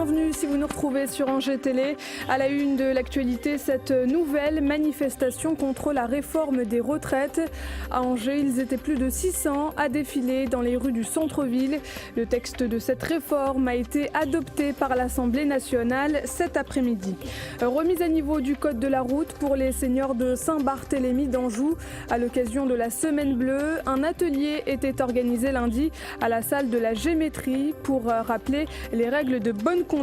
bienvenue si vous nous retrouvez sur Angers Télé. À la une de l'actualité, cette nouvelle manifestation contre la réforme des retraites. À Angers, ils étaient plus de 600 à défiler dans les rues du centre-ville. Le texte de cette réforme a été adopté par l'Assemblée nationale cet après-midi. Remise à niveau du code de la route pour les seniors de Saint-Barthélemy d'Anjou. À l'occasion de la Semaine Bleue, un atelier était organisé lundi à la salle de la Gémétrie pour rappeler les règles de bonne conduite.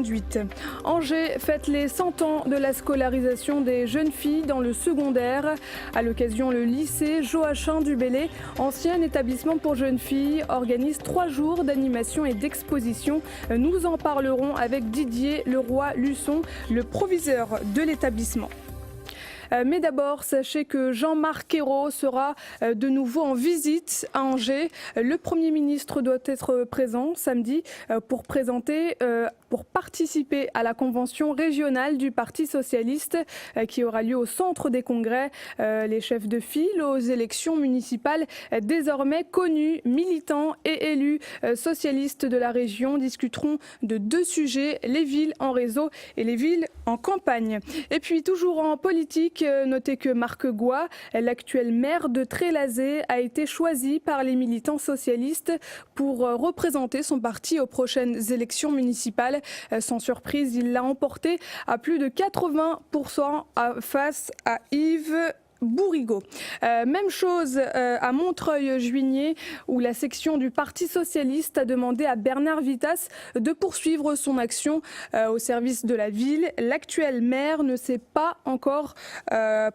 Angers fête les 100 ans de la scolarisation des jeunes filles dans le secondaire. À l'occasion, le lycée Joachim du Bellay, ancien établissement pour jeunes filles, organise 3 jours d'animation et d'exposition. Nous en parlerons avec Didier Leroy-Luçon, le proviseur de l'établissement. Mais d'abord, sachez que Jean-Marc Ayrault sera de nouveau en visite à Angers. Le Premier ministre doit être présent samedi pour participer à la convention régionale du Parti socialiste qui aura lieu au centre des congrès. Les chefs de file aux élections municipales désormais connus, militants et élus socialistes de la région discuteront de 2 sujets, les villes en réseau et les villes en campagne. Et puis toujours en politique, notez que Marc Goy, l'actuel maire de Trélazé, a été choisi par les militants socialistes pour représenter son parti aux prochaines élections municipales. Sans surprise, il l'a emporté à plus de 80% face à Yves Bourrigaud. Même chose à Montreuil-Juigné où la section du Parti socialiste a demandé à Bernard Vittas de poursuivre son action au service de la ville. L'actuel maire ne s'est pas encore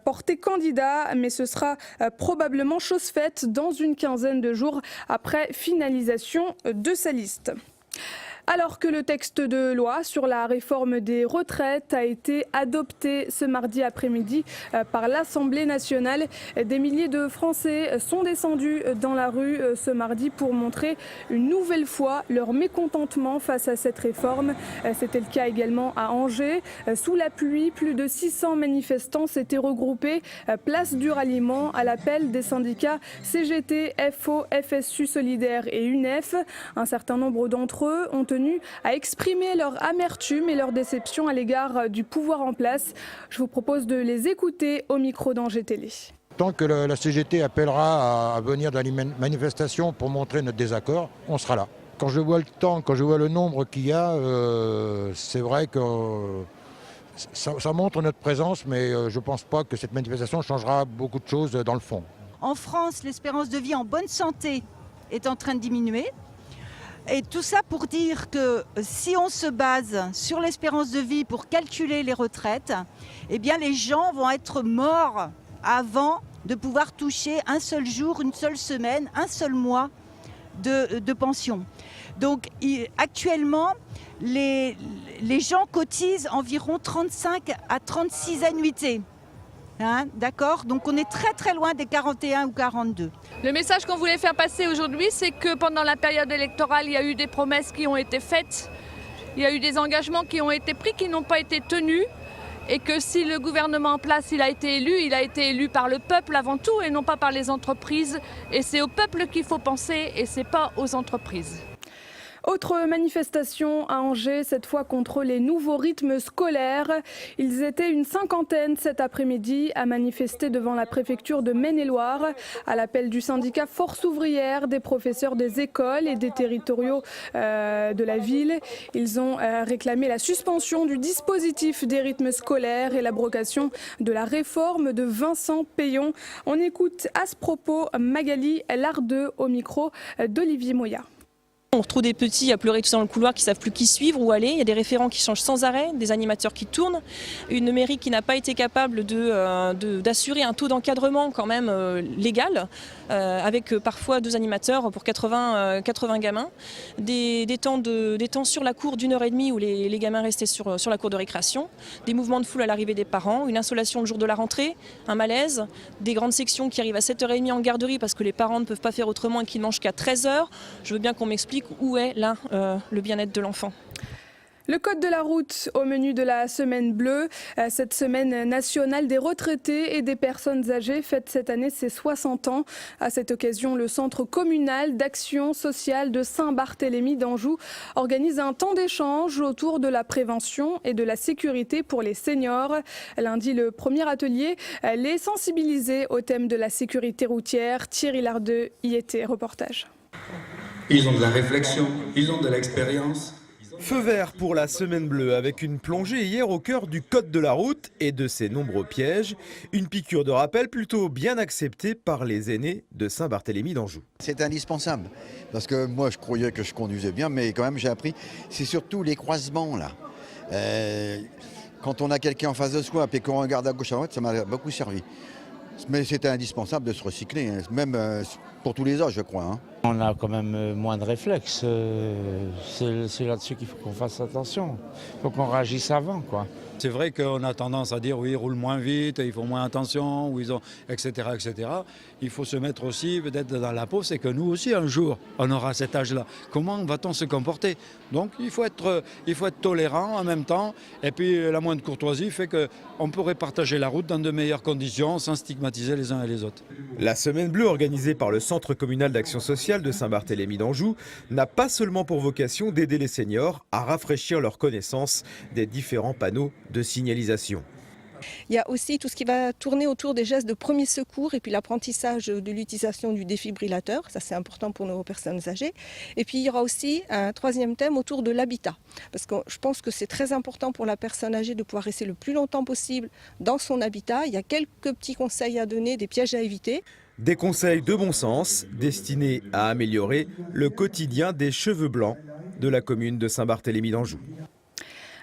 porté candidat, mais ce sera probablement chose faite dans une quinzaine de jours après finalisation de sa liste. Alors que le texte de loi sur la réforme des retraites a été adopté ce mardi après-midi par l'Assemblée nationale, des milliers de Français sont descendus dans la rue ce mardi pour montrer une nouvelle fois leur mécontentement face à cette réforme. C'était le cas également à Angers. Sous la pluie, plus de 600 manifestants s'étaient regroupés place du Ralliement à l'appel des syndicats CGT, FO, FSU Solidaire et UNEF. Un certain nombre d'entre eux ont tenu à exprimer leur amertume et leur déception à l'égard du pouvoir en place. Je vous propose de les écouter au micro d'Angers Télé. Tant que la CGT appellera à venir dans les manifestations pour montrer notre désaccord, on sera là. Quand je vois le temps, quand je vois le nombre qu'il y a, c'est vrai que ça montre notre présence, mais je ne pense pas que cette manifestation changera beaucoup de choses dans le fond. En France, l'espérance de vie en bonne santé est en train de diminuer. Et tout ça pour dire que si on se base sur l'espérance de vie pour calculer les retraites, eh bien les gens vont être morts avant de pouvoir toucher un seul jour, une seule semaine, un seul mois de pension. Donc actuellement, les gens cotisent environ 35 à 36 annuités. D'accord ? Donc on est très très loin des 41 ou 42. Le message qu'on voulait faire passer aujourd'hui, c'est que pendant la période électorale, il y a eu des promesses qui ont été faites, il y a eu des engagements qui ont été pris, qui n'ont pas été tenus, et que si le gouvernement en place il a été élu par le peuple avant tout et non pas par les entreprises. Et c'est au peuple qu'il faut penser et c'est pas aux entreprises. Autre manifestation à Angers, cette fois contre les nouveaux rythmes scolaires. Ils étaient une 50aine cet après-midi à manifester devant la préfecture de Maine-et-Loire à l'appel du syndicat Force ouvrière, des professeurs des écoles et des territoriaux de la ville. Ils ont réclamé la suspension du dispositif des rythmes scolaires et l'abrogation de la réforme de Vincent Payon. On écoute à ce propos Magali Lardeux au micro d'Olivier Moya. On retrouve des petits à pleurer tout dans le couloir qui ne savent plus qui suivre, où aller. Il y a des référents qui changent sans arrêt, des animateurs qui tournent. Une mairie qui n'a pas été capable d'assurer un taux d'encadrement quand même légal, avec parfois 2 animateurs pour 80 gamins. Des temps sur la cour d'1h30 où les gamins restaient sur la cour de récréation. Des mouvements de foule à l'arrivée des parents, une insolation le jour de la rentrée, un malaise. Des grandes sections qui arrivent à 7h30 en garderie parce que les parents ne peuvent pas faire autrement et qu'ils ne mangent qu'à 13h. Je veux bien qu'on m'explique où est là le bien-être de l'enfant. Le code de la route au menu de la semaine bleue. Cette semaine nationale des retraités et des personnes âgées fête cette année ses 60 ans. À cette occasion, le Centre communal d'action sociale de Saint-Barthélemy d'Anjou organise un temps d'échange autour de la prévention et de la sécurité pour les seniors. Lundi, le premier atelier les sensibiliser au thème de la sécurité routière. Thierry Lardeux y était. Reportage. Ils ont de la réflexion, ils ont de l'expérience. Feu vert pour la semaine bleue avec une plongée hier au cœur du code de la route et de ses nombreux pièges. Une piqûre de rappel plutôt bien acceptée par les aînés de Saint-Barthélemy d'Anjou. C'est indispensable parce que moi je croyais que je conduisais bien mais quand même j'ai appris. C'est surtout les croisements là. Quand on a quelqu'un en face de soi et qu'on regarde à gauche à droite, ça m'a beaucoup servi. Mais c'était indispensable de se recycler, même pour tous les âges je crois. On a quand même moins de réflexes, c'est là-dessus qu'il faut qu'on fasse attention, il faut qu'on réagisse avant, quoi. C'est vrai qu'on a tendance à dire oui, ils roulent moins vite, ils font moins attention, ou etc., etc. Il faut se mettre aussi peut-être dans la peau, c'est que nous aussi un jour, on aura cet âge-là. Comment va-t-on se comporter? Donc il faut être tolérant en même temps, et puis la moindre courtoisie fait qu'on pourrait partager la route dans de meilleures conditions sans stigmatiser les uns et les autres. La semaine bleue organisée par le Centre communal d'action sociale de Saint-Barthélemy d'Anjou n'a pas seulement pour vocation d'aider les seniors à rafraîchir leur connaissance des différents panneaux de signalisation. Il y a aussi tout ce qui va tourner autour des gestes de premier secours et puis l'apprentissage de l'utilisation du défibrillateur, ça c'est important pour nos personnes âgées. Et puis il y aura aussi un troisième thème autour de l'habitat, parce que je pense que c'est très important pour la personne âgée de pouvoir rester le plus longtemps possible dans son habitat. Il y a quelques petits conseils à donner, des pièges à éviter. Des conseils de bon sens destinés à améliorer le quotidien des cheveux blancs de la commune de Saint-Barthélemy d'Anjou.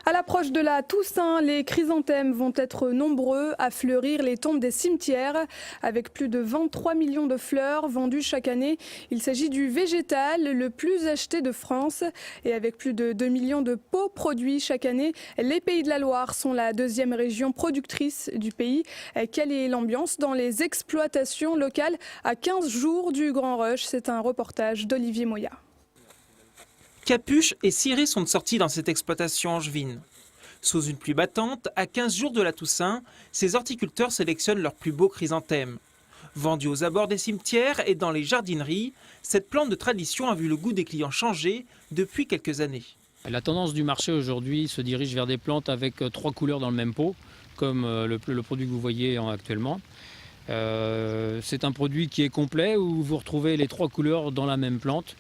À l'approche de la Toussaint, les chrysanthèmes vont être nombreux à fleurir les tombes des cimetières. Avec plus de 23 millions de fleurs vendues chaque année, il s'agit du végétal le plus acheté de France. Et avec plus de 2 millions de pots produits chaque année, les Pays de la Loire sont la deuxième région productrice du pays. Quelle est l'ambiance dans les exploitations locales à 15 jours du Grand Rush? C'est un reportage d'Olivier Moya. Capuche et ciré sont de sortie dans cette exploitation angevine. Sous une pluie battante, à 15 jours de la Toussaint, ces horticulteurs sélectionnent leurs plus beaux chrysanthèmes. Vendus aux abords des cimetières et dans les jardineries, cette plante de tradition a vu le goût des clients changer depuis quelques années. La tendance du marché aujourd'hui se dirige vers des plantes avec 3 couleurs dans le même pot, comme le produit que vous voyez actuellement. C'est un produit qui est complet où vous retrouvez les 3 couleurs dans la même plante.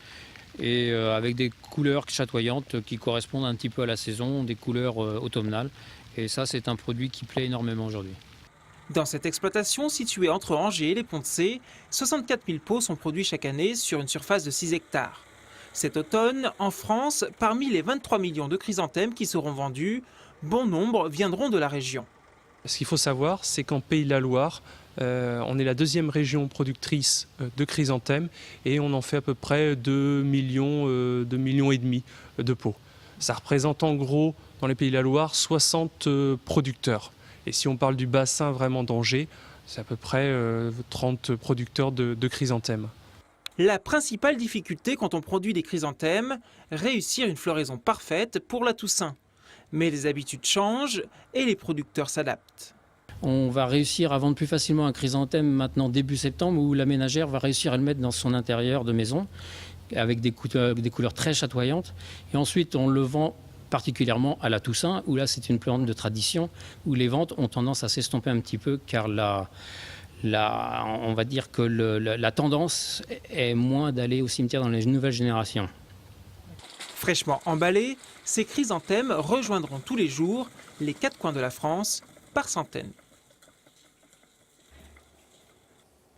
Et avec des couleurs chatoyantes qui correspondent un petit peu à la saison, des couleurs automnales. Et ça, c'est un produit qui plaît énormément aujourd'hui. Dans cette exploitation située entre Angers et les Ponts-de-Cé, 64 000 pots sont produits chaque année sur une surface de 6 hectares. Cet automne, en France, parmi les 23 millions de chrysanthèmes qui seront vendus, bon nombre viendront de la région. Ce qu'il faut savoir, c'est qu'en Pays de la Loire, on est la deuxième région productrice de chrysanthèmes et on en fait à peu près 2,5 millions de pots. Ça représente en gros, dans les Pays de la Loire, 60 producteurs. Et si on parle du bassin vraiment d'Angers, c'est à peu près 30 producteurs de chrysanthèmes. La principale difficulté quand on produit des chrysanthèmes, réussir une floraison parfaite pour la Toussaint. Mais les habitudes changent et les producteurs s'adaptent. On va réussir à vendre plus facilement un chrysanthème maintenant début septembre où la ménagère va réussir à le mettre dans son intérieur de maison avec des couleurs très chatoyantes. Et ensuite, on le vend particulièrement à la Toussaint où là, c'est une plante de tradition où les ventes ont tendance à s'estomper un petit peu car on va dire que la tendance est moins d'aller au cimetière dans les nouvelles générations. Fraîchement emballés, ces chrysanthèmes rejoindront tous les jours les 4 coins de la France par centaines.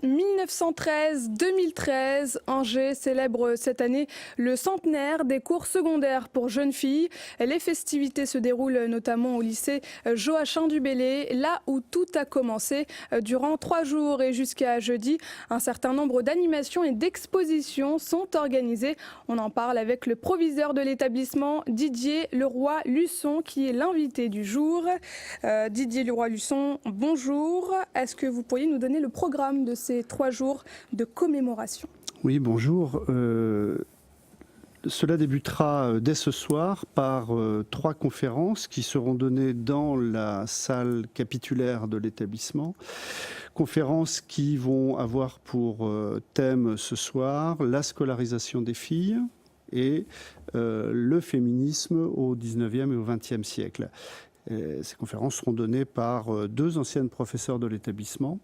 1913-2013, Angers célèbre cette année le centenaire des cours secondaires pour jeunes filles. Les festivités se déroulent notamment au lycée Joachim du Bellay, là où tout a commencé. Durant 3 jours et jusqu'à jeudi, un certain nombre d'animations et d'expositions sont organisées. On en parle avec le proviseur de l'établissement, Didier Leroy-Luçon, qui est l'invité du jour. Didier Leroy-Luçon, bonjour. Est-ce que vous pourriez nous donner le programme de ces 3 jours de commémoration? Oui, bonjour. Cela débutera dès ce soir par 3 conférences qui seront données dans la salle capitulaire de l'établissement. Conférences qui vont avoir pour thème ce soir la scolarisation des filles et le féminisme au 19e et au 20e siècle. Ces conférences seront données par 2 anciennes professeurs de l'établissement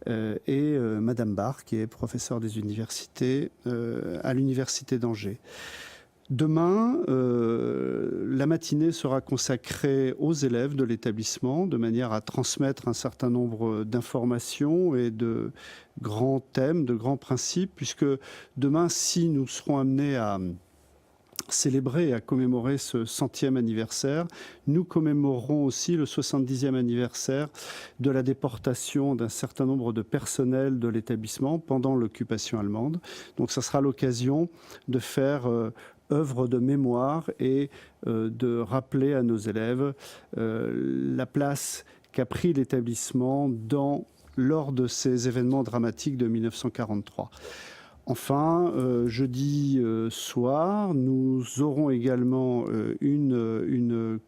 et Madame Barr, qui est professeure des universités à l'université d'Angers. Demain, la matinée sera consacrée aux élèves de l'établissement, de manière à transmettre un certain nombre d'informations et de grands thèmes, de grands principes, puisque demain, si nous serons amenés à célébrer et à commémorer ce 100e anniversaire, nous commémorerons aussi le 70e anniversaire de la déportation d'un certain nombre de personnels de l'établissement pendant l'occupation allemande. Donc ça sera l'occasion de faire œuvre de mémoire et de rappeler à nos élèves la place qu'a pris l'établissement lors de ces événements dramatiques de 1943. Enfin, jeudi soir, nous aurons également une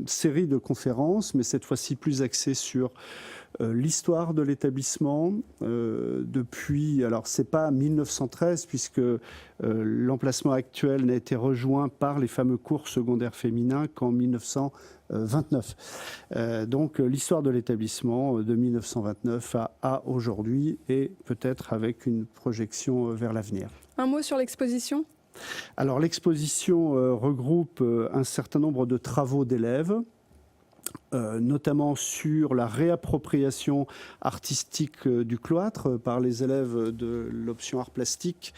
série de conférences, mais cette fois-ci plus axée sur l'histoire de l'établissement depuis, alors c'est pas 1913 puisque l'emplacement actuel n'a été rejoint par les fameux cours secondaires féminins qu'en 1929. Donc l'histoire de l'établissement de 1929 à aujourd'hui et peut-être avec une projection vers l'avenir. Un mot sur l'exposition ? Alors l'exposition regroupe un certain nombre de travaux d'élèves, notamment sur la réappropriation artistique du cloître par les élèves de l'option art plastique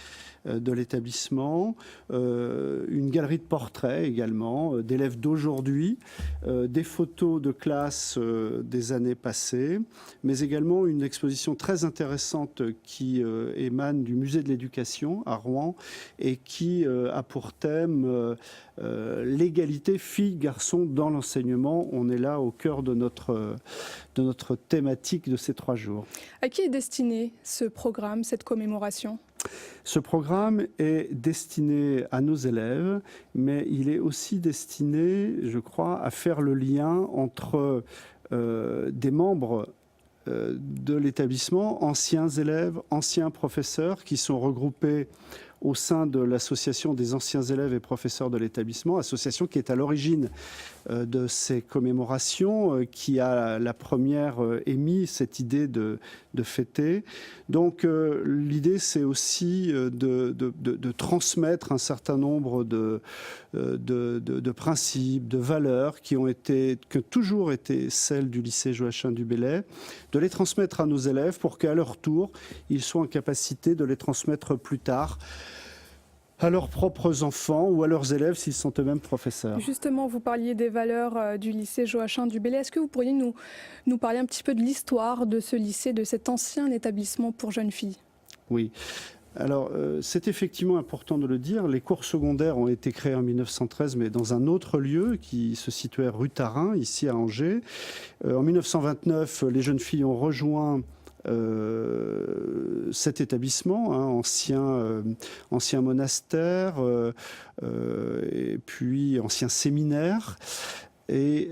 de l'établissement, une galerie de portraits également d'élèves d'aujourd'hui, des photos de classe des années passées, mais également une exposition très intéressante qui émane du musée de l'éducation à Rouen et qui a pour thème l'égalité filles-garçons dans l'enseignement. On est là au cœur de notre thématique de ces 3 jours. À qui est destiné ce programme, cette commémoration ? Ce programme est destiné à nos élèves, mais il est aussi destiné, je crois, à faire le lien entre des membres de l'établissement, anciens élèves, anciens professeurs, qui sont regroupés au sein de l'association des anciens élèves et professeurs de l'établissement, association qui est à l'origine de ces commémorations, qui a la première émis cette idée de fêter. Donc l'idée, c'est aussi de transmettre un certain nombre de principes, de valeurs qui ont toujours été celles du lycée Joachim du Bellay, de les transmettre à nos élèves pour qu'à leur tour, ils soient en capacité de les transmettre plus tard à leurs propres enfants ou à leurs élèves s'ils sont eux-mêmes professeurs. Justement, vous parliez des valeurs du lycée Joachim du Bellay. Est-ce que vous pourriez nous parler un petit peu de l'histoire de ce lycée, de cet ancien établissement pour jeunes filles ? Oui. Alors, c'est effectivement important de le dire. Les cours secondaires ont été créés en 1913, mais dans un autre lieu qui se situait rue Tarin, ici à Angers. En 1929, les jeunes filles ont rejoint cet établissement, ancien monastère et puis ancien séminaire. Et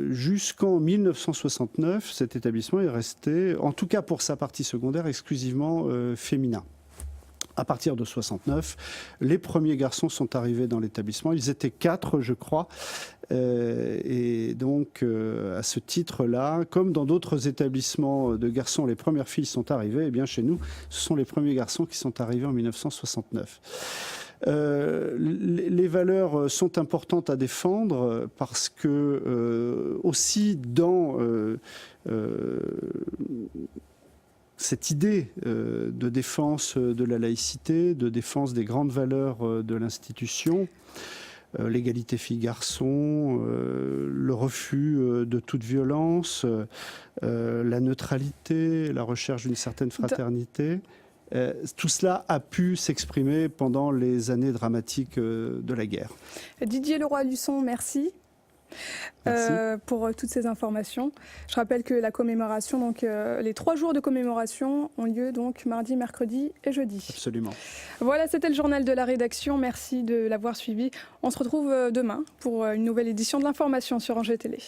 jusqu'en 1969, cet établissement est resté, en tout cas pour sa partie secondaire, exclusivement féminin. À partir de 69, les premiers garçons sont arrivés dans l'établissement. Ils étaient 4, je crois. Et donc, à ce titre-là, comme dans d'autres établissements de garçons, les premières filles sont arrivées, eh bien chez nous, ce sont les premiers garçons qui sont arrivés en 1969. Les valeurs sont importantes à défendre parce que aussi dans cette idée de défense de la laïcité, de défense des grandes valeurs de l'institution, l'égalité filles-garçons, le refus de toute violence, la neutralité, la recherche d'une certaine fraternité. Tout cela a pu s'exprimer pendant les années dramatiques de la guerre. Didier Leroy-Luçon, merci. pour toutes ces informations. Je rappelle que la commémoration, donc les 3 jours de commémoration ont lieu donc mardi, mercredi et jeudi. Absolument. Voilà, c'était le journal de la rédaction. Merci de l'avoir suivi. On se retrouve demain pour une nouvelle édition de l'information sur Angers Télé.